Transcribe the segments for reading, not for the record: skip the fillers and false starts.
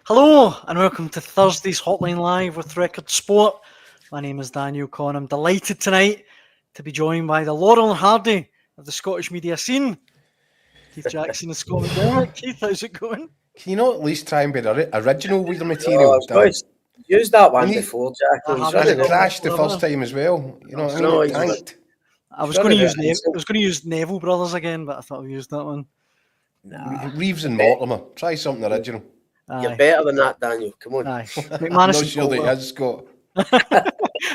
Hello and welcome to Thursday's Hotline Live with Record Sport. My name is Daniel Caw and I'm delighted tonight to be joined by the Laurel and Hardy of the Scottish media scene, Keith Jackson and Scott McDermott. Keith, how's it going? Can you not at least try and be original with your Oh, material? I've got to use that one And before, Jack. I He's haven't and running it it. crashed the Whatever. first time as well. You know what I No, mean? It he's- tanked. I was Sure going to it use is. I was going to use Neville Brothers again, but I thought I used that one. Nah, Reeves and Mortimer. Try something original. you're Aye, better than that, Daniel. Come on. aye. I'm McManus not and sure that he Potter. has, Scott.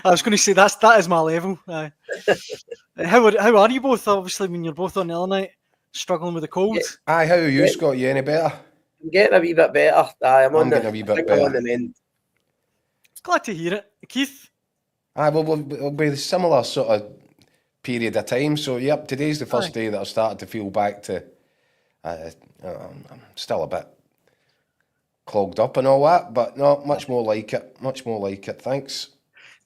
I was going to say that is my level. Aye. How are you both? Obviously, when you're both on the other night, struggling with the cold. Aye, how are you, Yeah. Scott? You any better? I'm getting a wee bit better. I'm I'm getting a wee bit I think I'm on better. the mend. Glad to hear it, Keith. Aye, well, it'll be a similar sort of period of time. So, yep, today's the first day that I've started to feel back to. I'm still a bit clogged up and all that, but no, much more like it. Much more like it. Thanks.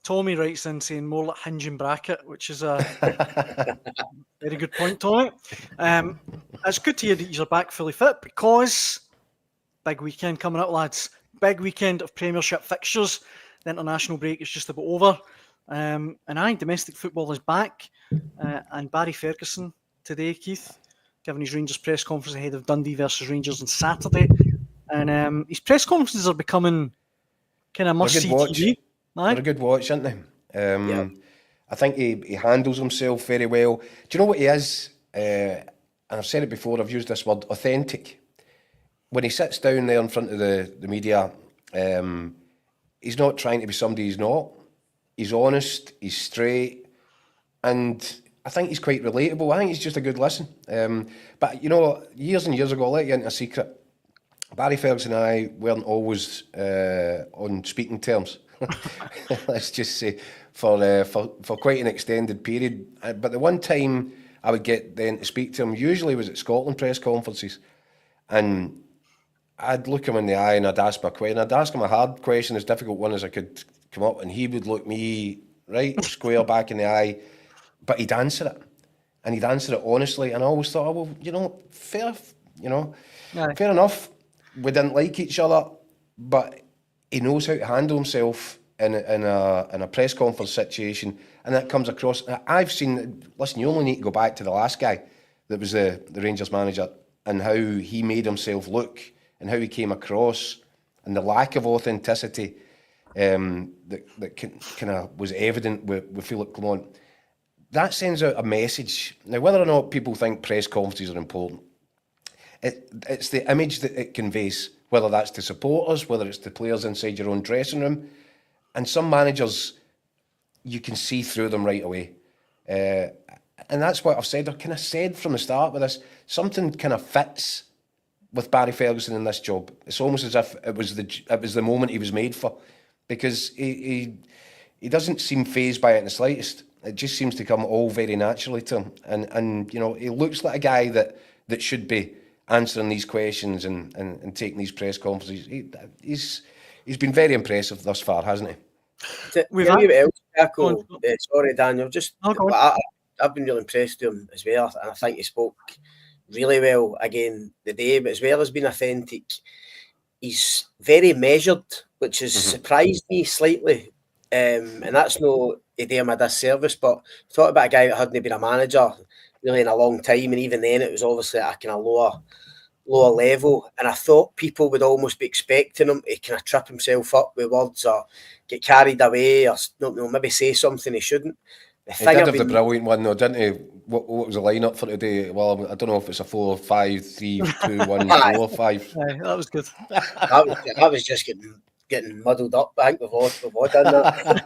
Tommy writes in saying more like hinge and bracket, which is a very good point, Tommy. It's good to hear that you're back fully fit because big weekend coming up, lads. Big weekend of Premiership fixtures. The international break is just about over. And domestic football is back. And Barry Ferguson today, Keith, giving his Rangers press conference ahead of Dundee versus Rangers on Saturday. And his press conferences are becoming kind of must-see watch. TV. Aye. They're a good watch, aren't they? Yeah. I think he handles himself very well. Do you know what he is? And I've said it before, I've used this word, authentic. When he sits down there in front of the media, he's not trying to be somebody he's not. He's honest, he's straight, and I think he's quite relatable. I think he's just a good listen. But, you know, years and years ago, I'll let you into a secret. Barry Ferguson and I weren't always on speaking terms. Let's just say for quite an extended period. But the one time I would get then to speak to him usually was at Scotland press conferences, and I'd look him in the eye and I'd ask him a question. I'd ask him a hard question, as difficult one as I could come up, and he would look me right square back in the eye, but he'd answer it, and he'd answer it honestly. And I always thought, oh, well, you know, fair enough. We didn't like each other, but he knows how to handle himself in a press conference situation, and that comes across. I've seen. Listen, you only need to go back to the last guy that was the Rangers manager and how he made himself look and how he came across, and the lack of authenticity that kind of was evident with Philip Clement. That sends out a message. Now, whether or not people think press conferences are important, it's the image that it conveys, whether that's to supporters, whether it's to players inside your own dressing room. And some managers, you can see through them right away. And that's what I've said. I kind of said from the start with this, something kind of fits with Barry Ferguson in this job. It's almost as if it was the moment he was made for, because he doesn't seem fazed by it in the slightest. It just seems to come all very naturally to him. And you know, he looks like a guy that should be answering these questions and taking these press conferences. He's been very impressive thus far, hasn't he? Sorry, Daniel. I've been really impressed with him as well, and I think he spoke really well again today. But as well as being authentic, he's very measured, which has surprised me slightly. And that's no to do him a disservice, but thought about a guy that hadn't been a manager really in a long time, and even then it was obviously at a kind of lower level, and I thought people would almost be expecting him to kind of trip himself up with words or get carried away or maybe say something he shouldn't. He did have the brilliant one though, didn't he? What was the lineup for today? Well, I don't know if it's a 4-5-3-2-1, 4-5. Aye, that was good. I was just getting muddled up. I think we've all done that.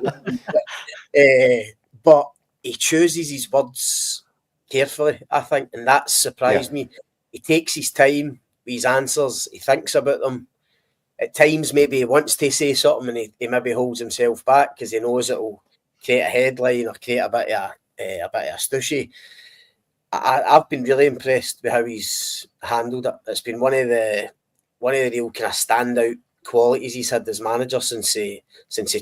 But he chooses his words carefully, I think, and that surprised me. He takes his time with his answers. He thinks about them. At times, maybe he wants to say something and he maybe holds himself back because he knows it'll create a headline or create a bit of a stushy. I've been really impressed with how he's handled it. It's been one of the real kind of standout qualities he's had as manager since he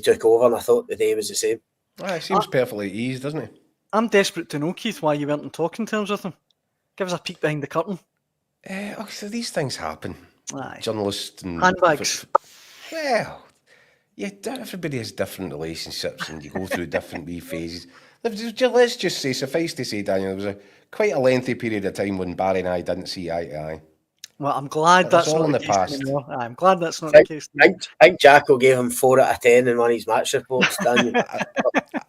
took over, and I thought the day was the same. He seems perfectly at ease, doesn't he? I'm desperate to know, Keith, why you weren't in talking terms with him. Give us a peek behind the curtain. So these things happen. Aye. journalists and Handbags. Well, yeah, everybody has different relationships, and you go through different wee phases. Let's just say, suffice to say, Daniel, there was quite a lengthy period of time when Barry and I didn't see eye to eye. Well, I'm glad That's that's all not in the the case past. anymore. I'm glad that's not I the case anymore. think Jacko gave him 4 out of 10 in one of his match reports, Daniel.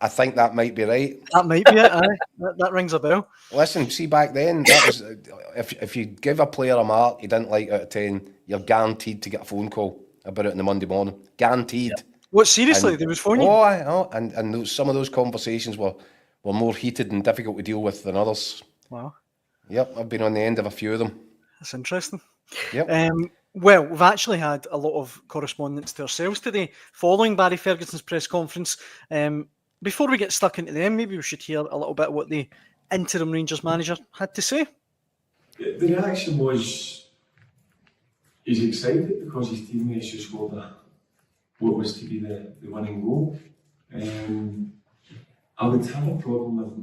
I think that might be right. That might be it, aye. That rings a bell. Listen, see, back then, that was if you give a player a mark you didn't like out of 10, you're guaranteed to get a phone call about it in the Monday morning. Guaranteed. Yeah. What, seriously? And, they was phoning you? And some of those conversations were more heated and difficult to deal with than others. Wow. Yep, I've been on the end of a few of them. That's interesting. Yep. Well, we've actually had a lot of correspondence to ourselves today following Barry Ferguson's press conference. Before we get stuck into them, maybe we should hear a little bit what the interim Rangers manager had to say. The reaction was he's excited because his teammates just scored what was to be the winning goal. I would have a problem with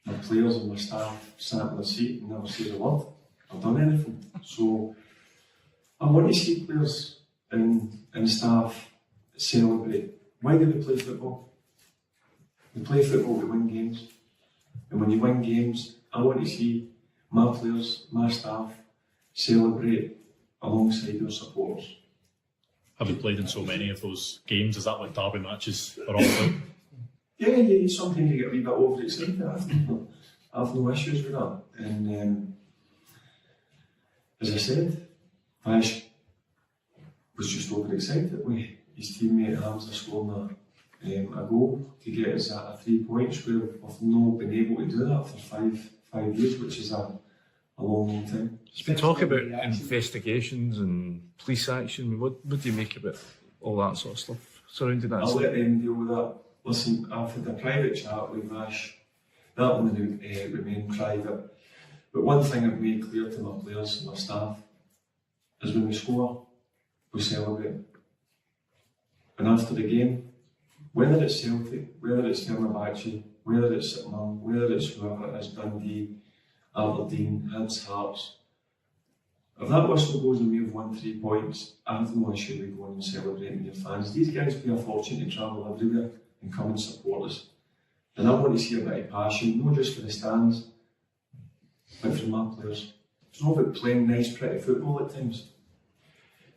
my players and my staff sat in their seat and never say a word or done anything. So I want to see players and staff celebrate. Why do we play football? We play football to win games. And when you win games, I want to see my players, my staff, celebrate alongside their supporters. Having played in so many of those games, is that what derby matches are all about? Yeah, sometimes you get a wee bit overexcited. I've no issues with that. And as I said, Vash was just overexcited with his teammate Hamza scoring a goal to get us at 3 points. We've not been able to do that for five years, which is a long time. There's been talk about investigations and police action. What do you make about all that sort of stuff surrounding that? I'll let them deal with that. Listen, I've had a private chat with Vash. That one will remain private. But one thing I've made clear to my players and my staff is when we score, we celebrate. And after the game, whether it's Celtic, whether it's Fenerbahce, whether it's St Mirren, whether it's whoever it is, Dundee, Aberdeen, Hibs, Hearts, if that whistle goes and we've won 3 points, I have no issue with going and celebrating with your fans. These guys pay a fortune to travel everywhere and come and support us. And I want to see a bit of passion, not just for the stands, but from my players. It's not about playing nice, pretty football at times.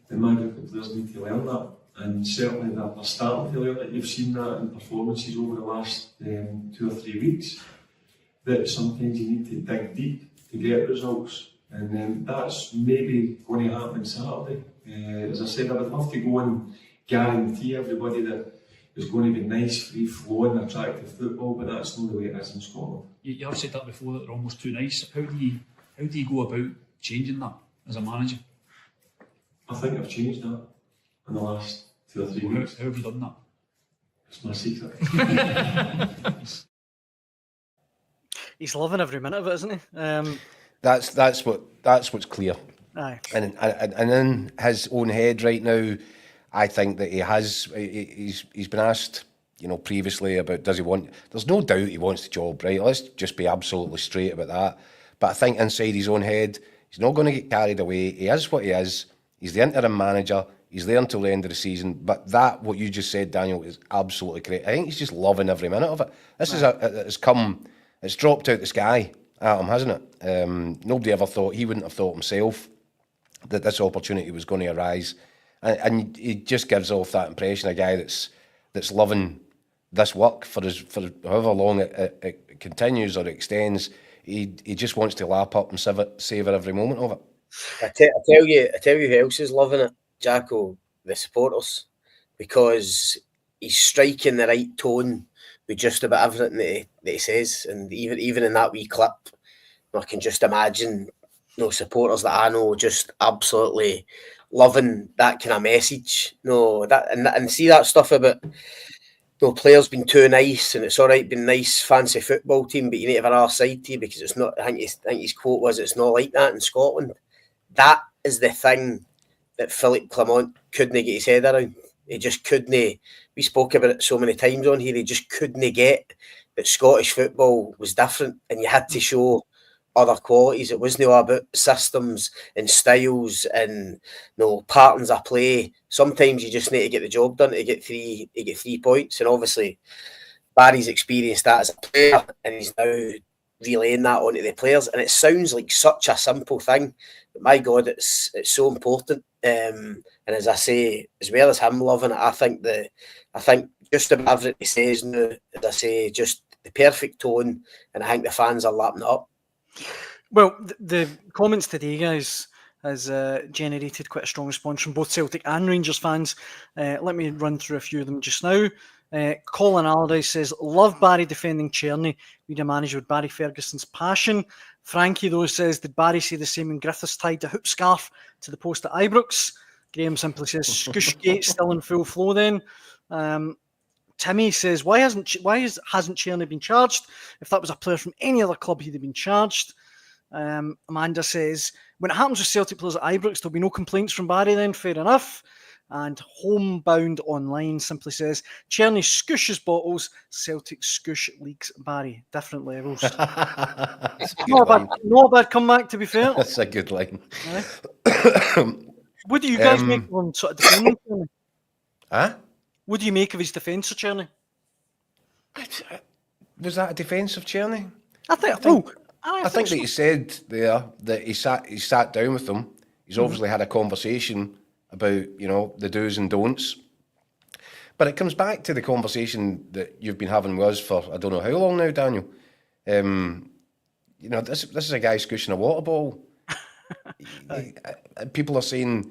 And my group of players need to learn that. And certainly they're starting to learn it. You've seen that in performances over the last 2 or 3 weeks. That sometimes you need to dig deep to get results. And that's maybe going to happen Saturday. As I said, I would love to go and guarantee everybody that it's going to be nice, free-flowing, attractive football, but that's not the way it is in Scotland. You have said that before, that they're almost too nice. How do you go about changing that as a manager? I think I've changed that in the last 2 or 3 weeks. How have you done that? It's my secret. He's loving every minute of it, isn't he? That's what's clear. Aye. And in his own head right now, I think that he's been asked, previously about does he want. There's no doubt he wants the job, right? Let's just be absolutely straight about that. But I think inside his own head, he's not going to get carried away. He is what he is. He's the interim manager. He's there until the end of the season. But what you just said, Daniel, is absolutely correct. I think he's just loving every minute of it. This it's dropped out the sky at him, hasn't it? Nobody ever thought, he wouldn't have thought himself that this opportunity was going to arise. And he just gives off that impression, a guy that's loving this work for however long it continues or extends. He just wants to lap up and savour every moment of it. I tell you who else is loving it, Jacko, the supporters, because he's striking the right tone with just about everything that he says, and even in that wee clip, I can just imagine supporters that I know just absolutely loving that kind of message. And see that stuff about players being too nice, and it's all right being nice, fancy football team, but you need to have an arse side to you because it's not. I think his quote was, "It's not like that in Scotland." That is the thing that Philippe Clement couldn't get his head around. He just couldn't. We spoke about it so many times on here. He just couldn't get that Scottish football was different, and you had to show other qualities. It wasn't all about systems and styles and patterns of play. Sometimes you just need to get the job done to get 3 points. And obviously Barry's experienced that as a player, and he's now relaying that onto the players. And it sounds like such a simple thing, but my God, it's so important. And as I say, as well as him loving it, I think just about everything he says now, as I say, just the perfect tone, and I think the fans are lapping it up. Well, the comments today, guys, has generated quite a strong response from both Celtic and Rangers fans. Let me run through a few of them just now. Colin Allardyce says, love Barry defending Cerny. We'd have managed with Barry Ferguson's passion. Frankie, though, says, did Barry say the same when Griffiths tied a hoop scarf to the post at Ibrox? Graham simply says, Scooshgate still in full flow then. Timmy says, why hasn't Cerny been charged? If that was a player from any other club, he'd have been charged. Amanda says, when it happens with Celtic players at Ibrox, there'll be no complaints from Barry then, fair enough. And Homebound Online simply says, Cerny scooshes bottles, Celtic scoosh leaks Barry. Different levels. Not a bad comeback, to be fair. That's a good line. What do you guys make of him sort of defending Cerny? Huh? What do you make of his defence of Cerny? Was that a defence of Cerny? I think that he said there that he sat down with them. He's obviously had a conversation about, the do's and don'ts. But it comes back to the conversation that you've been having with us for I don't know how long now, Daniel. This is a guy scooshing a water bottle. People are saying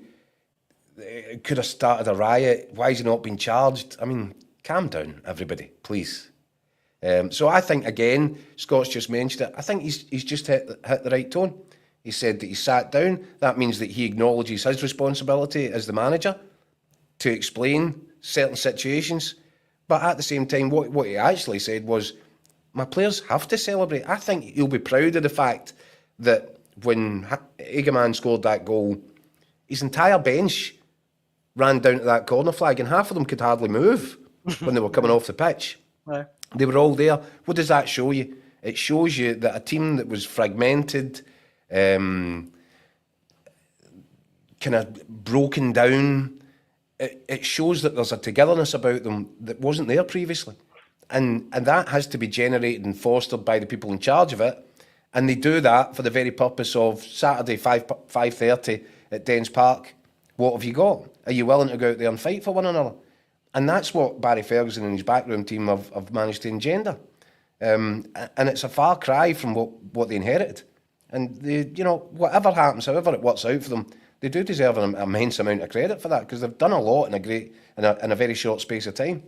it could have started a riot. Why has he not been charged? I mean, calm down, everybody, please. So I think, again, Scott's just mentioned it. I think he's just hit the right tone. He said that he sat down. That means that he acknowledges his responsibility as the manager to explain certain situations. But at the same time, what he actually said was, my players have to celebrate. I think he'll be proud of the fact that when Egeman scored that goal, his entire bench ran down to that corner flag, and half of them could hardly move when they were coming off the pitch. Right. They were all there. What does that show you? It shows you that a team that was fragmented, kind of broken down, it shows that there's a togetherness about them that wasn't there previously. And that has to be generated and fostered by the people in charge of it. And they do that for the very purpose of Saturday, 5:30 at Dens Park. What have you got? Are you willing to go out there and fight for one another? And that's what Barry Ferguson and his backroom team have managed to engender. And it's a far cry from what they inherited. And whatever happens, however it works out for them, they do deserve an immense amount of credit for that, because they've done a lot in a very short space of time.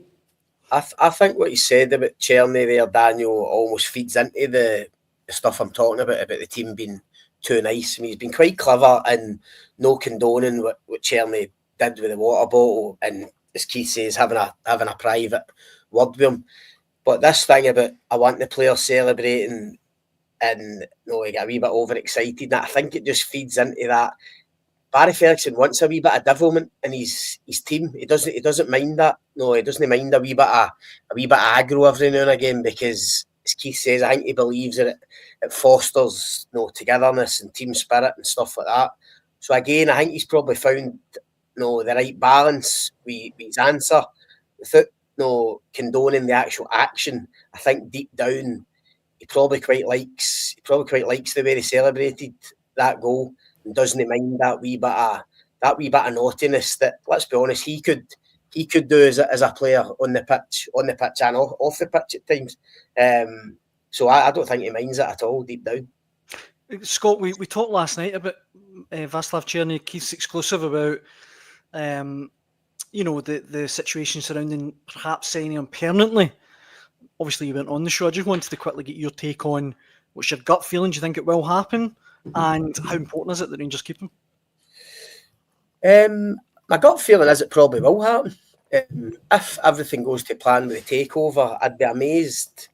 I think what you said about Cerny there, Daniel, almost feeds into the stuff I'm talking about the team being too nice. I mean, he's been quite clever in no condoning what Cerny did with the water bottle, and as Keith says, having a private word with him. But this thing about I want the players celebrating and he got a wee bit overexcited, I think it just feeds into that. Barry Ferguson wants a wee bit of devilment in his team. He doesn't mind that. No, he doesn't mind a wee bit of aggro every now and again, because as Keith says, I think he believes that it fosters togetherness and team spirit and stuff like that. So again, I think he's probably found the right balance with his answer without condoning the actual action. I think deep down he probably quite likes the way they celebrated that goal, and doesn't mind that wee bit of naughtiness that, let's be honest, he could do as a player on the pitch and off the pitch at times. So I don't think he minds it at all deep down. Scott, we talked last night about Vaslav Cerny, Keith's exclusive, about the situation surrounding perhaps signing him permanently. Obviously, you went on the show. I just wanted to quickly get your take on what's your gut feeling. Do you think it will happen? And how important is it that Rangers keep him? My gut feeling is it probably will happen. If everything goes to plan with the takeover, I'd be amazed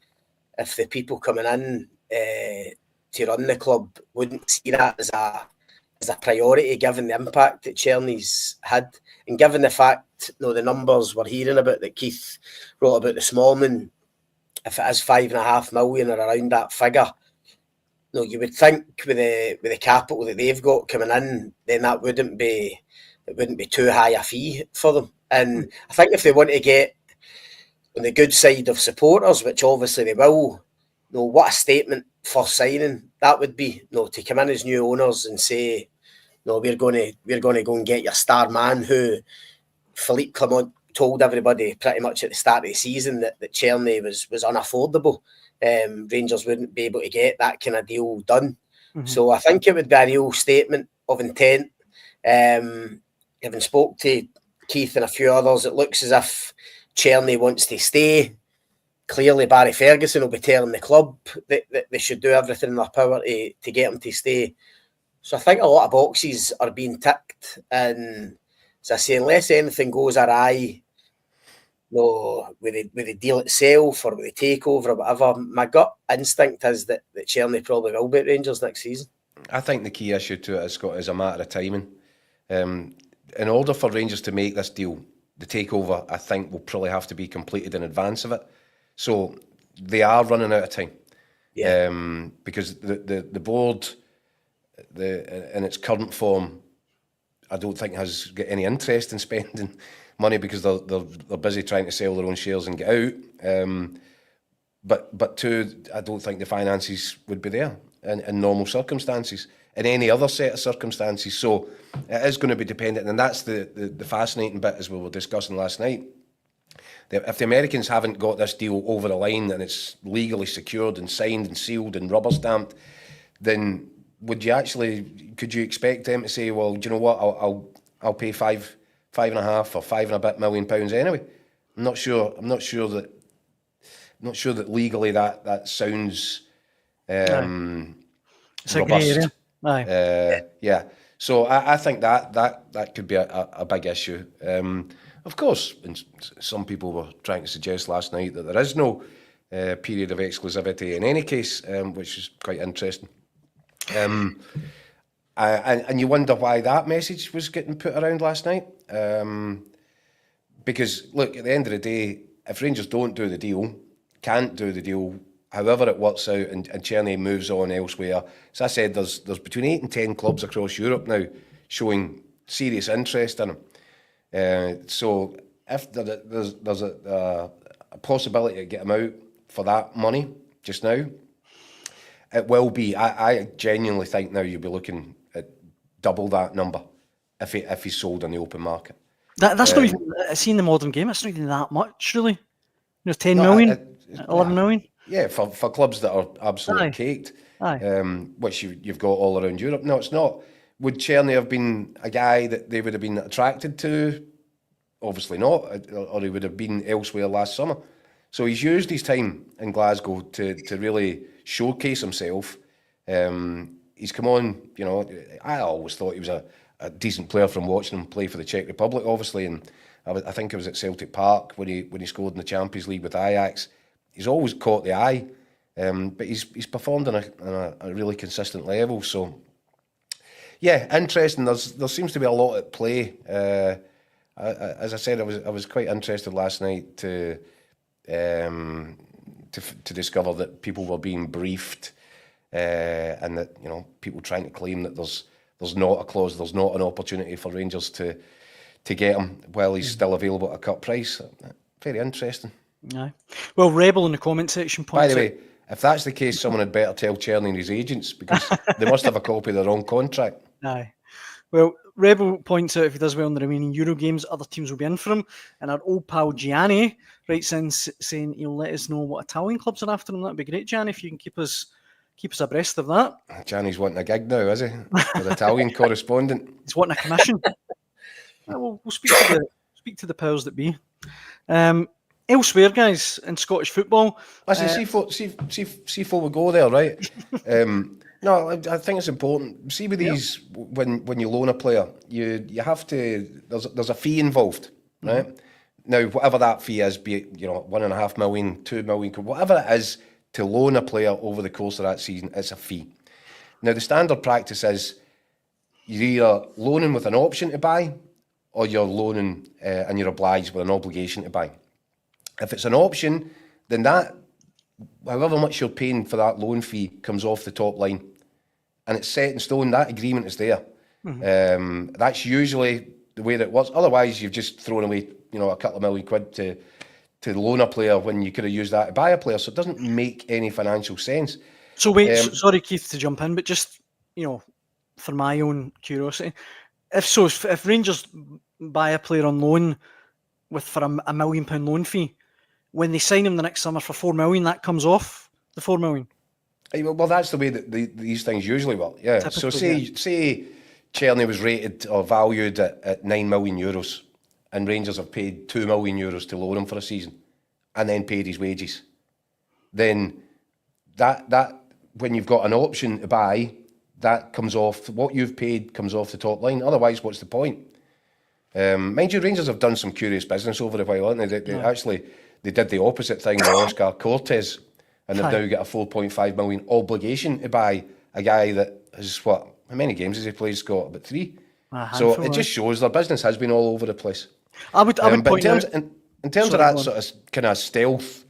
if the people coming in to run the club wouldn't see that as a priority, given the impact that Cerny's had, and given the fact, the numbers we're hearing about that Keith wrote about this morning. If it is 5.5 million or around that figure, no, you would think with the capital that they've got coming in, then that wouldn't be too high a fee for them. And I think if they want to get on the good side of supporters, which obviously they will, what a statement for signing that would be. To come in as new owners and say, we're going to go and get your star man, who Philippe Clement told everybody pretty much at the start of the season that Cerny was unaffordable. Rangers wouldn't be able to get that kind of deal done. Mm-hmm. So I think it would be a real statement of intent. Having spoke to Keith and a few others, it looks as if Cerny wants to stay. Clearly, Barry Ferguson will be telling the club that they should do everything in their power to get him to stay. So I think a lot of boxes are being ticked. And as I say, unless anything goes awry, with the deal itself or with the takeover or whatever, my gut instinct is that Cerny probably will be at Rangers next season. I think the key issue to it, Scott, is a matter of timing. In order for Rangers to make this deal, the takeover, I think, will probably have to be completed in advance of it. So they are running out of time. Yeah. Because the board, in its current form, I don't think has got any interest in spending money because they're busy trying to sell their own shares and get out. But two, I don't think the finances would be there in normal circumstances, in any other set of circumstances. So it is going to be dependent, and that's the fascinating bit, as we were discussing last night. If the Americans haven't got this deal over the line and it's legally secured and signed and sealed and rubber stamped, then could you expect them to say, well, do you know what, I'll pay £5.5 or £5 and a bit million anyway? I'm not sure that legally that sounds robust. Yeah. So I think that could be a big issue. Of course, and some people were trying to suggest last night that there is no period of exclusivity in any case, which is quite interesting. And you wonder why that message was getting put around last night. Because, look, at the end of the day, if Rangers can't do the deal, however it works out, and Cerny moves on elsewhere. As I said, there's between 8 and 10 clubs across Europe now showing serious interest in him. So if there's a possibility to get him out for that money just now, it will be. I genuinely think now you'll be looking at double that number if he's sold on the open market. That's not even. I've seen the modern game. It's not even that much, really. 10 million, 11 million. Yeah, for clubs that are absolutely caked, which you've got all around Europe. No, it's not. Would Cerny have been a guy that they would have been attracted to? Obviously not, or he would have been elsewhere last summer. So he's used his time in Glasgow to really showcase himself. He's come on, I always thought he was a decent player from watching him play for the Czech Republic, obviously, and I think it was at Celtic Park when he scored in the Champions League with Ajax. He's always caught the eye, but he's performed on a really consistent level. So, yeah, interesting. There seems to be a lot at play. As I said, I was quite interested last night to discover that people were being briefed, and that people trying to claim that there's not a clause, there's not an opportunity for Rangers to get him while he's still available at a cut price. Very interesting. Aye. Well, Rebel in the comment section points. By the way, if that's the case, someone had better tell Cerny and his agents, because they must have a copy of their own contract. Aye. Well, Rebel points out if he does well in the remaining Euro games, other teams will be in for him. And our old pal Gianni writes in saying he'll let us know what Italian clubs are after him. That'd be great, Gianni, if you can keep us abreast of that. Gianni's wanting a gig now, is he? An Italian correspondent. He's wanting a commission. We'll speak to the powers that be. Elsewhere, guys, in Scottish football. Listen, see before we go there, right? No, I think it's important. See with these, when you loan a player, you have to. There's a fee involved, right? Mm-hmm. Now, whatever that fee is, be it $1.5 million, $2 million, whatever it is to loan a player over the course of that season, it's a fee. Now, the standard practice is you're either loaning with an option to buy, or you're loaning and you're obliged with an obligation to buy. If it's an option, then that however much you're paying for that loan fee comes off the top line, and it's set in stone. That agreement is there. That's usually the way that it works. Otherwise, you've just thrown away, a couple of £1 million to loan a player when you could have used that to buy a player. So it doesn't make any financial sense. So wait, sorry Keith to jump in, but just for my own curiosity, if Rangers buy a player on loan for a £1 million loan fee, when they sign him the next summer for $4 million, that comes off the $4 million. Well, that's the way that these things usually work. Yeah. Typically, so say Cerny was rated or valued at €9 million, and Rangers have paid €2 million to loan him for a season, and then paid his wages. Then that when you've got an option to buy, that comes off. What you've paid comes off the top line. Otherwise, what's the point? Mind you, Rangers have done some curious business over a while, haven't they? They did the opposite thing with Oscar Cortez, and they've now got a £4.5 million obligation to buy a guy that has, how many games has he played, Scott? About 3. So it just shows their business has been all over the place. I would point out, in terms of that sort of kind of stealth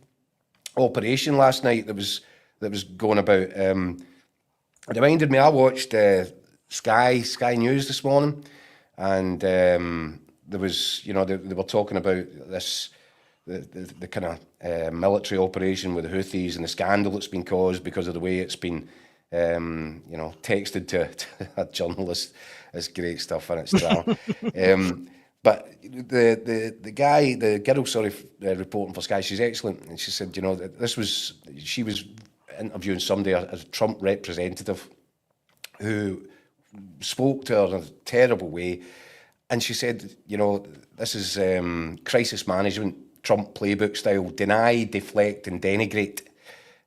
operation last night that was going about, it reminded me, I watched Sky News this morning, and there was, they were talking about this, the kind of military operation with the Houthis and the scandal that's been caused because of the way it's been, texted to a journalist. It's great stuff, and it's drama. But the girl, reporting for Sky, she's excellent, and she said, she was interviewing somebody, a Trump representative, who spoke to her in a terrible way, and she said, this is crisis management, Trump playbook style: deny, deflect, and denigrate.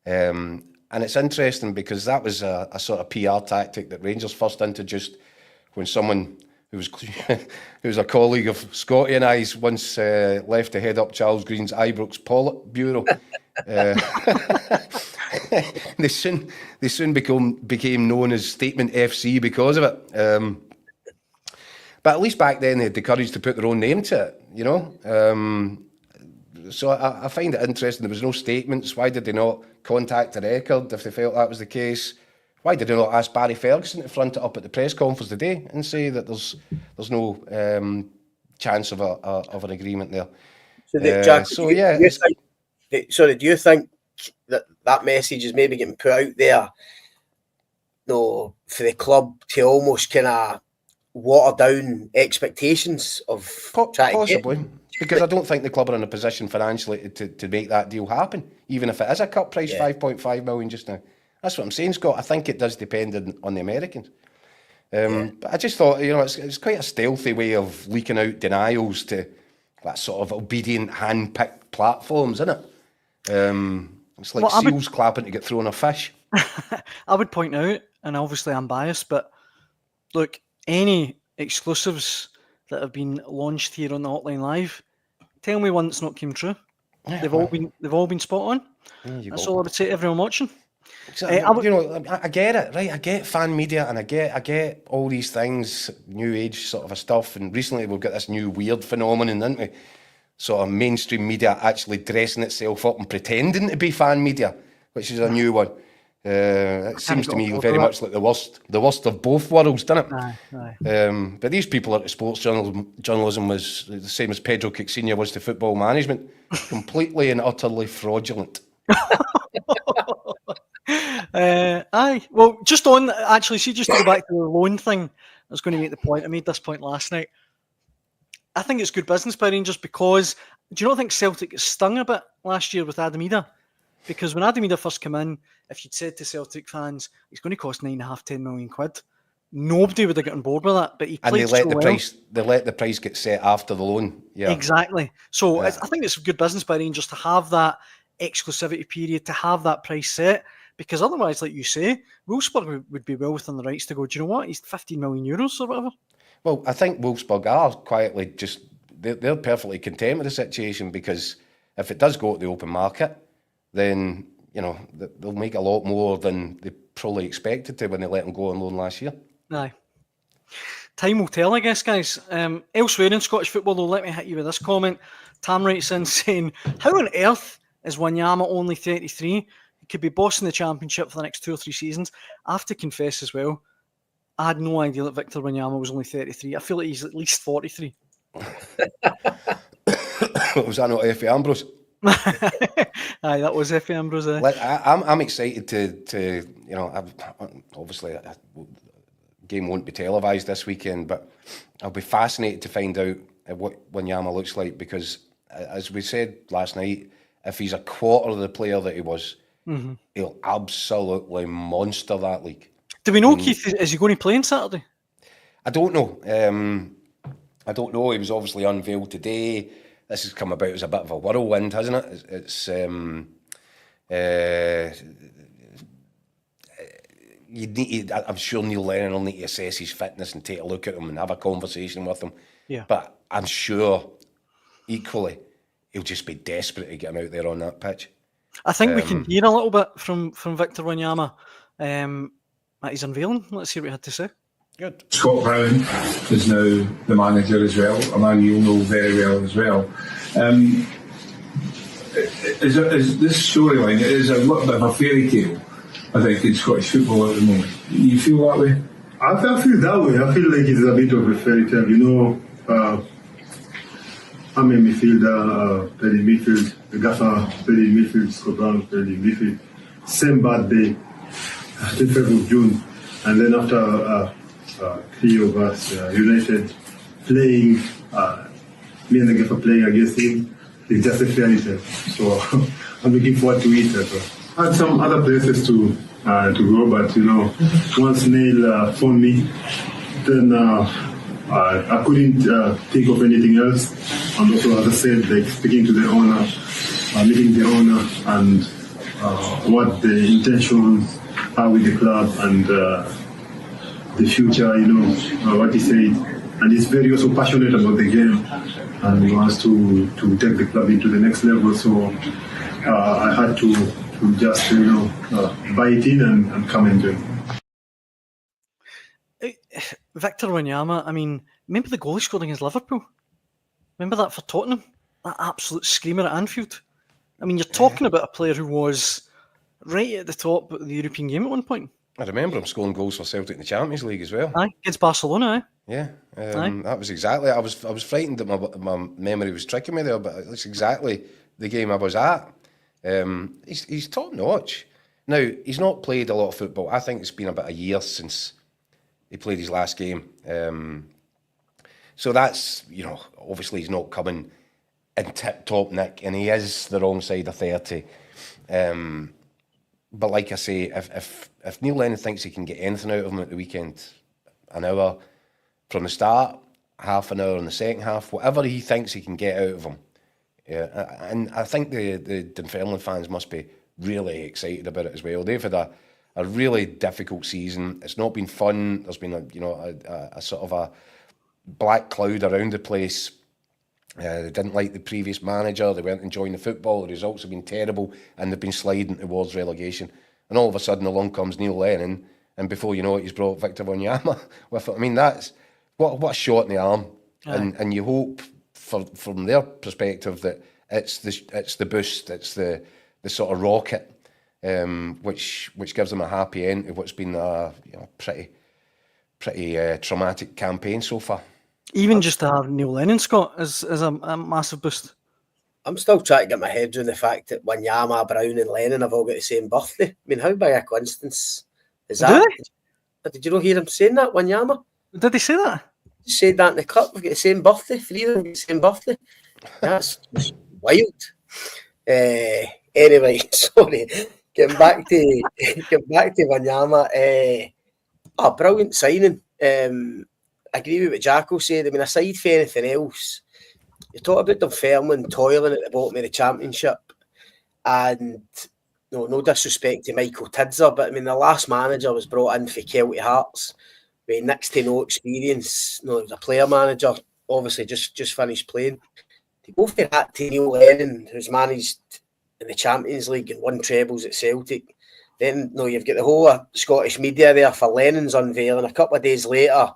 And it's interesting because that was a sort of PR tactic that Rangers first introduced when someone who was a colleague of Scotty and I's once left to head up Charles Green's Ibrox Politburo. They soon became known as Statement FC because of it. But at least back then they had the courage to put their own name to it, So I find it interesting. There was no statements. Why did they not contact the Record if they felt that was the case? Why did they not ask Barry Ferguson to front it up at the press conference today and say that there's no chance of an agreement there? So, Jack, do you think that message is maybe getting put out there, for the club to almost kind of water down expectations of possibly? Because I don't think the club are in a position financially to make that deal happen, even if it is a cut price, $5.5 million just now. That's what I'm saying, Scott. I think it does depend on the Americans. But I just thought, it's quite a stealthy way of leaking out denials to that sort of obedient, hand-picked platforms, isn't it? It's like seals clapping to get thrown a fish. I would point out, and obviously I'm biased, but look, any exclusives that have been launched here on the Hotline Live, tell me one that's not came true. Yeah, they've all been spot on. That's all I would say to everyone watching. So, I get it, right? I get fan media, and I get all these things, new age sort of stuff. And recently we've got this new weird phenomenon, haven't we? Sort of mainstream media actually dressing itself up and pretending to be fan media, which is a new one. It seems to me very much like the worst of both worlds, doesn't it? Aye. But these people are to sports journalism was the same as Pedro Caixinha was to football management, completely and utterly fraudulent. Aye. Well, just to go back to the loan thing, I was going to make the point. I made this point last night. I think it's good business by Rangers because do you not think Celtic got stung a bit last year with Adam Ida? Because when Adam Ida first came in, if you'd said to Celtic fans, he's going to cost £9.5–10 million, nobody would have got on board with that. But he played They let the price get set after the loan. Yeah, exactly. So I think it's good business by Rangers to have that exclusivity period, to have that price set. Because otherwise, like you say, Wolfsburg would be well within the rights to go, do you know what? He's €15 million or whatever. Well, I think Wolfsburg are quietly they're perfectly content with the situation because if it does go to the open market, then, they'll make a lot more than they probably expected to when they let him go on loan last year. Aye. Time will tell, I guess, guys. Elsewhere in Scottish football, though, let me hit you with this comment. Tam writes in saying, how on earth is Wanyama only 33? He could be bossing the Championship for the next 2 or 3 seasons. I have to confess as well, I had no idea that Victor Wanyama was only 33. I feel like he's at least 43. Was that not Effie Ambrose? Aye, that was Effie Ambrose. I'm excited to obviously the game won't be televised this weekend, but I'll be fascinated to find out what Wanyama looks like, because as we said last night, if he's a quarter of the player that he was, he'll absolutely monster that league. Do we know, Keith, is he going to play on Saturday? I don't know. I don't know. He was obviously unveiled today. This has come about as a bit of a whirlwind, hasn't it? It's I'm sure Neil Lennon will need to assess his fitness and take a look at him and have a conversation with him. Yeah. But I'm sure, equally, he'll just be desperate to get him out there on that pitch. I think we can hear a little bit from Victor Wanyama at his unveiling. Let's hear what he had to say. Good. Scott Brown is now the manager as well, a man you'll know very well as well. Is this storyline, it is a little bit of a fairy tale, I think, in Scottish football at the moment. You feel that way? I feel that way. I feel like it's a bit of a fairy tale. You know, I'm a midfielder, played in midfield. The gaffer played in midfield. Scott Brown played in midfield. Same bad day, 25th of June. And then after 3 of us united, playing, me and the gaffer playing against him, it's just a fairy tale. So I'm looking forward to it. I had some other places to go, but you know, once Neil phoned me, then I couldn't think of anything else. And also, as I said, like speaking to the owner, meeting the owner, and what the intentions are with the club and the future, you know, what he said. And he's very also passionate about the game, and he wants to take the club into the next level. So I had to just, you know, buy it in and come and join. Victor Wanyama, I mean, remember the goal he scored against Liverpool? Remember that for Tottenham? That absolute screamer at Anfield? I mean, you're talking about a player who was right at the top of the European game at one point. I remember him scoring goals for Celtic in the Champions League as well. Aye, against Barcelona, Yeah, that was exactly. I was frightened that my memory was tricking me there, but that's exactly the game I was at. He's top notch. Now, he's not played a lot of football. I think it's been about a year since he played his last game. So that's, you know, obviously he's not coming in tip-top nick, and he is the wrong side of 30. But like I say, if Neil Lennon thinks he can get anything out of him at the weekend, an hour from the start, half an hour in the second half, whatever he thinks he can get out of him. Yeah, and I think the Dunfermline fans must be really excited about it as well. They've had a really difficult season. It's not been fun. There's been a sort of a black cloud around the place. They didn't like the previous manager. They weren't enjoying the football. The results have been terrible, and they've been sliding towards relegation. And all of a sudden, along comes Neil Lennon, and before you know it, he's brought Victor Wanyama with it. I mean, that's what a shot in the arm. And you hope from their perspective that it's the boost, it's the sort of rocket, which gives them a happy end to what's been a pretty traumatic campaign so far. Even just to have Neil Lennon, Scott, is a massive boost. I'm still trying to get my head around the fact that Wanyama, Brown and Lennon have all got the same birthday. I mean, how big a coincidence is that? Did you not hear him saying that, Wanyama? Did they say that? He said that in the clip. We've got the same birthday. 3 of them got the same birthday. That's just wild. Anyway, sorry. Getting back to Wanyama. Brilliant signing. I agree with what Jacko said. I mean, aside from anything else, you talk about Dunfermline toiling at the bottom of the Championship, and no disrespect to Michael Tidser, but I mean, the last manager was brought in for Celtic Hearts with next to no experience. He was a player manager, obviously just finished playing. To go for that to Neil Lennon, who's managed in the Champions League and won trebles at Celtic, then you've got the whole Scottish media there for Lennon's unveiling. A couple of days later,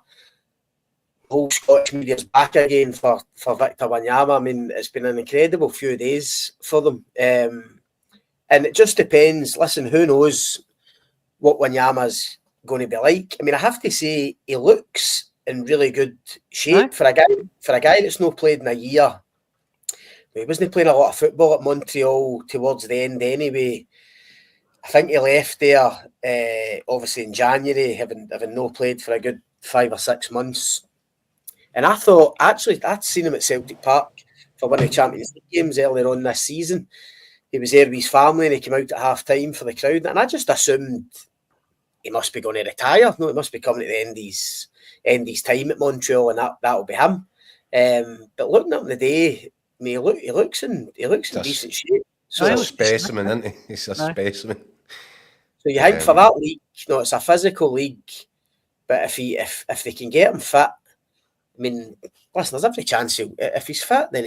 whole Scottish media's back again for Victor Wanyama. I mean, it's been an incredible few days for them. And it just depends. Listen, who knows what Wanyama's going to be like? I mean, I have to say he looks in really good shape for a guy that's not played in a year. He wasn't playing a lot of football at Montreal towards the end anyway. I think he left there obviously in January, having no played for a good 5 or 6 months. And I thought, actually, I'd seen him at Celtic Park for one of the Champions League games earlier on this season. He was there with his family and he came out at half-time for the crowd. And I just assumed he must be going to retire. No, he must be coming to the end of his time at Montreal, and that'll be him. But looking at him today, I mean, he looks in decent shape. So he's a specimen, isn't he? He's a specimen. So you think for that league, it's a physical league, but if they can get him fit, I mean, listen, there's every chance if he's fit, then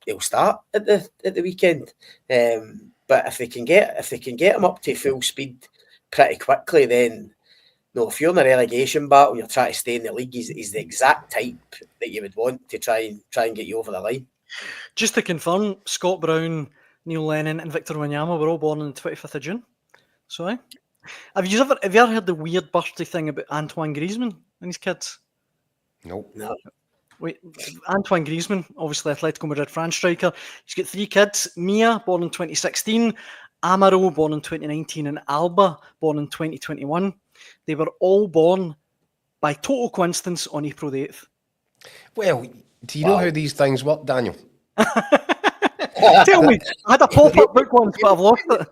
he'll start at the weekend. But if they can get him up to full speed pretty quickly, then if you're in a relegation battle and you're trying to stay in the league, he's the exact type that you would want to try and get you over the line. Just to confirm, Scott Brown, Neil Lennon, and Victor Wanyama were all born on the 25th of June. So, have you ever heard the weird birthday thing about Antoine Griezmann and his kids? Nope. No. Wait, Antoine Griezmann, obviously Atletico Madrid France striker. He's got 3 kids: Mia, born in 2016, Amaro, born in 2019, and Alba, born in 2021. They were all born by total coincidence on April the 8th. Well, do you know how these things work, Daniel? Tell me, I had a pop-up book once, but I've lost it.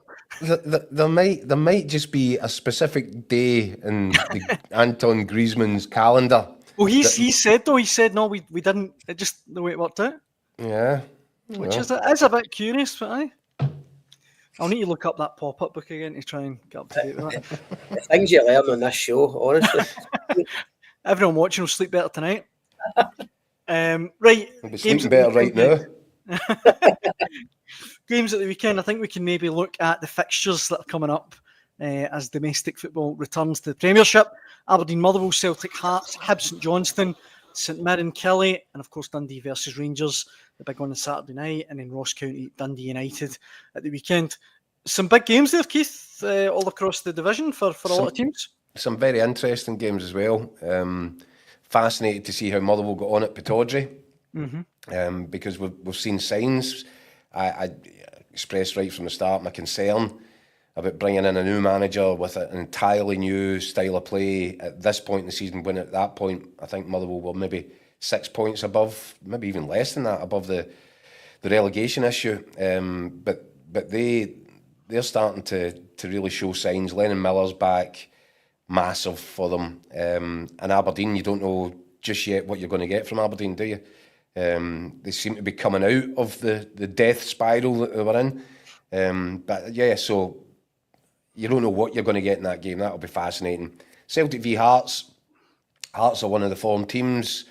There might just be a specific day in the Antoine Griezmann's calendar. Well, he said no, we didn't. It just the way it worked out. Yeah. Which is a bit curious, but I'll need to look up that pop-up book again to try and get up to date with that. The things you learn on this show, honestly. Everyone watching will sleep better tonight. Right. I'll be sleeping better right now. Games at the weekend. I think we can maybe look at the fixtures that are coming up as domestic football returns to the Premiership. Aberdeen, Motherwell, Celtic, Hearts, Hibs, St Johnstone, St Mirren, Kelly, and of course Dundee versus Rangers, the big one on Saturday night, and then Ross County, Dundee United at the weekend. Some big games there, Keith, all across the division for a lot of teams. Some very interesting games as well. Fascinated to see how Motherwell got on at Pittodrie, because we've seen signs. I expressed right from the start my concern about bringing in a new manager with an entirely new style of play at this point in the season, when at that point I think Motherwell were maybe 6 points above, maybe even less than that, above the relegation issue. But they're starting to really show signs. Lennon Miller's back, massive for them. And Aberdeen, you don't know just yet what you're going to get from Aberdeen, do you? They seem to be coming out of the death spiral that they were in. But yeah, so you don't know what you're going to get in that game. That'll be fascinating. Celtic v Hearts. Hearts are one of the form teams.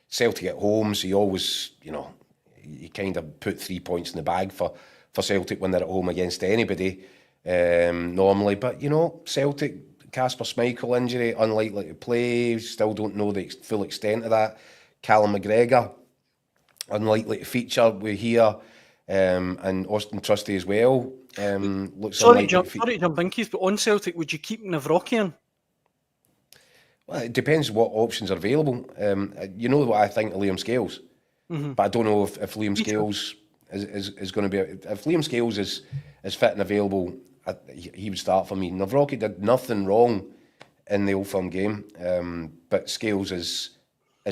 Celtic at home, so you always, you kind of put 3 points in the bag for Celtic when they're at home against anybody normally. But, Celtic, Kasper Schmeichel injury, unlikely to play. Still don't know the full extent of that. Callum McGregor, unlikely to feature, we hear. And Austin Trusty as well. Looks sorry to jump in, Keith, but on Celtic, would you keep Navrokian? Well, it depends what options are available. You know what I think of Liam Scales, but I don't know if Liam Scales is going to be. If Liam Scales is fit and available, he would start for me. Navroki did nothing wrong in the Old Firm game, but Scales is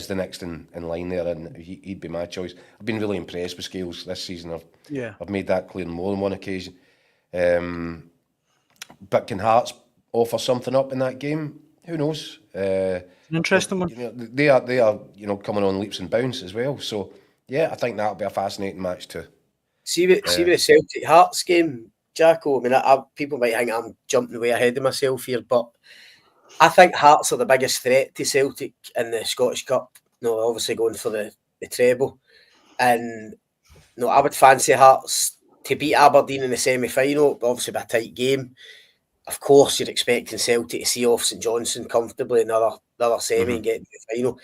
the next in line there, and he'd be my choice. I've been really impressed with Scales this season. I've made that clear on more than one occasion. But can Hearts offer something up in that game? Who knows? An interesting one. They are coming on leaps and bounds as well. So yeah, I think that'll be a fascinating match too. See with the Celtic Hearts game, Jacko. I mean, people might think I'm jumping way ahead of myself here, but I think Hearts are the biggest threat to Celtic in the Scottish Cup. Obviously going for the treble, and I would fancy Hearts to beat Aberdeen in the semi-final. Obviously, by a tight game. Of course, you're expecting Celtic to see off St Johnstone comfortably in another semi and get to the final.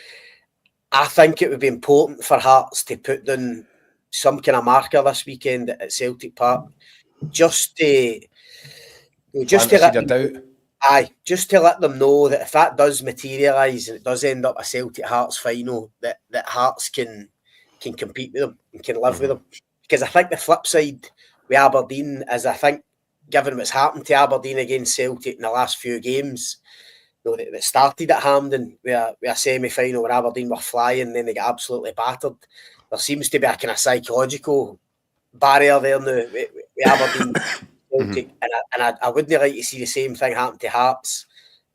I think it would be important for Hearts to put down some kind of marker this weekend at Celtic Park, just to Just to planted let a doubt. just to let them know that if that does materialise and it does end up a Celtic Hearts final, that Hearts can compete with them and can live with them. Because I think the flip side with Aberdeen is, I think, given what's happened to Aberdeen against Celtic in the last few games, that started at Hampden with a semi-final where Aberdeen were flying, then they got absolutely battered. There seems to be a kind of psychological barrier there now with Aberdeen Celtic, and I wouldn't like to see the same thing happen to Hearts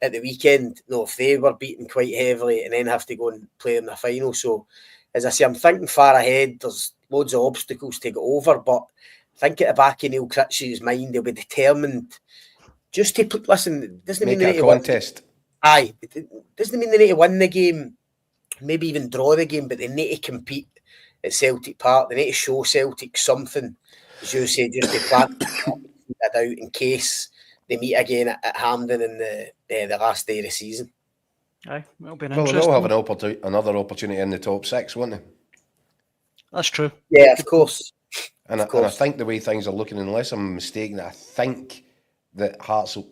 at the weekend. If they were beaten quite heavily and then have to go and play in the final. So, as I say, I'm thinking far ahead. There's loads of obstacles to go over, but I think at the back of Neil Critchley's mind, he'll be determined just to put. Listen, it doesn't mean Make it a contest. It doesn't mean they need to win the game, maybe even draw the game, but they need to compete at Celtic Park. They need to show Celtic something, as you say, just to plant that out in case they meet again at Hampden in the last day of the season. Aye, it'll be an Well, interesting. they'll have another opportunity in the top 6, won't they? That's true. Yeah, of course. And I think the way things are looking, unless I'm mistaken, I think that Hearts will,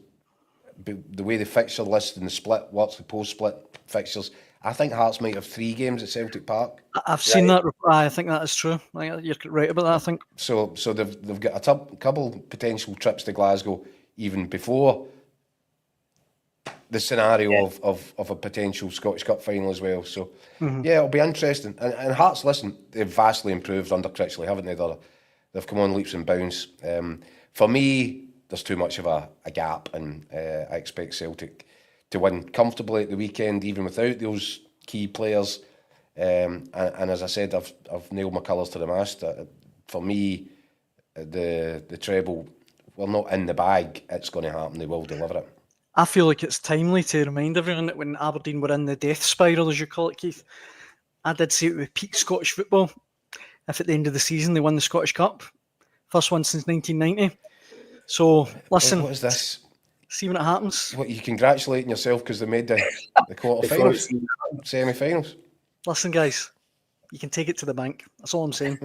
the way the fixture list and the split, what's the post-split fixtures, I think Hearts might have 3 games at Celtic Park. I've seen that. I think that is true. You're right about that, I think. So they've got a couple potential trips to Glasgow even before the scenario of a potential Scottish Cup final as well. So, yeah, it'll be interesting. And Hearts, listen, they've vastly improved under Critchley, haven't they? They've come on leaps and bounds. For me, there's too much of a gap, and I expect Celtic to win comfortably at the weekend, even without those key players. And as I said, I've nailed my colours to the mast. For me, the treble, well, not in the bag. It's going to happen. They will deliver it. I feel like it's timely to remind everyone that when Aberdeen were in the death spiral, as you call it, Keith, I did say it would peak Scottish football if at the end of the season they won the Scottish Cup. First one since 1990. So, listen. What is this? See when it happens. What, you congratulating yourself because they made the quarter-finals, semi-finals? Listen, guys, you can take it to the bank. That's all I'm saying.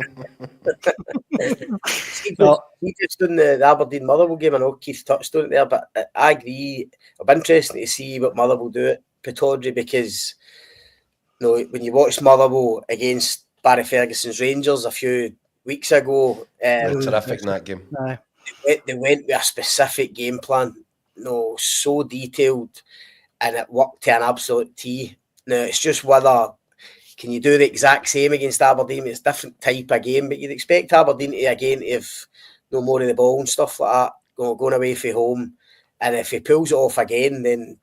He just done the Aberdeen Motherwell game. I know Keith touched on it there, but I agree. It'll be interesting to see what Motherwell do at Pittodrie, because when you watch Motherwell against Barry Ferguson's Rangers a few weeks ago, terrific in that game. They went with a specific game plan, so detailed, and it worked to an absolute T. Now, it's just whether can you do the exact same against Aberdeen. It's a different type of game, but you'd expect Aberdeen to again have no more of the ball and stuff like that, going away from home. And if he pulls it off again, then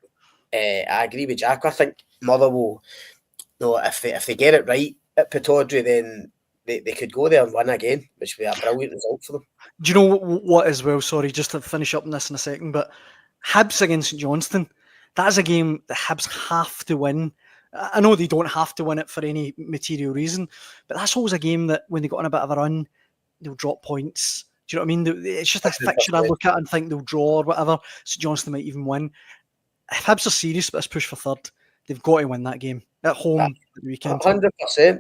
I agree with Jack. I think Motherwell, if they get it right at Pittodrie, then they could go there and win again, which would be a brilliant result for them. Do you know what as well? Sorry, just to finish up on this in a second, but Hibs against St Johnstone, that is a game that Hibs have to win. I know they don't have to win it for any material reason, but that's always a game that when they got on a bit of a run, they'll drop points. Do you know what I mean? It's just a fixture I look at and think they'll draw or whatever. St Johnstone might even win. If Hibs are serious about this push for third, they've got to win that game at home at the weekend. 100%.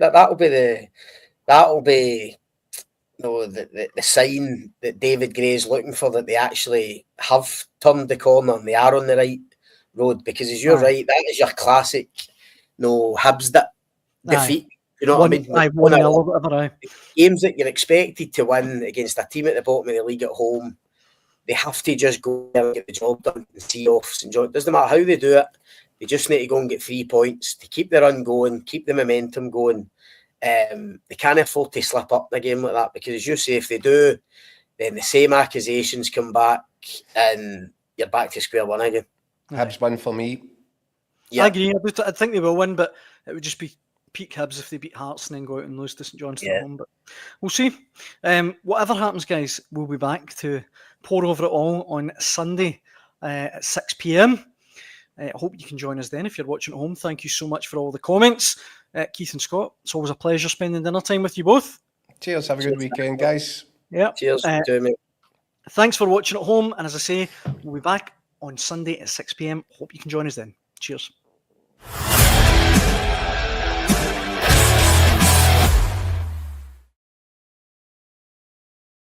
That'll be the sign that David Gray's looking for, that they actually have turned the corner and they are on the right road. Because as you're right, that is your classic Hibs defeat. You know what I mean? 1-0 or whatever. Games that you're expected to win against a team at the bottom of the league at home, they have to just go there and get the job done and see off St John. It doesn't matter how they do it. They just need to go and get 3 points to keep the run going, keep the momentum going. They can't afford to slip up in a game like that, because as you say, if they do, then the same accusations come back and you're back to square one again. Hibs win for me. Yeah. I agree. I think they will win, but it would just be peak Hibs if they beat Hearts and then go out and lose to St Johnstone at home. But we'll see. Whatever happens, guys, we'll be back to pour over it all on Sunday at 6 p.m. I hope you can join us then if you're watching at home. Thank you so much for all the comments. Keith and Scott, it's always a pleasure spending dinner time with you both. Cheers. Have a good weekend, guys. Yeah. Cheers. Thanks for watching at home. And as I say, we'll be back on Sunday at 6 p.m. Hope you can join us then. Cheers.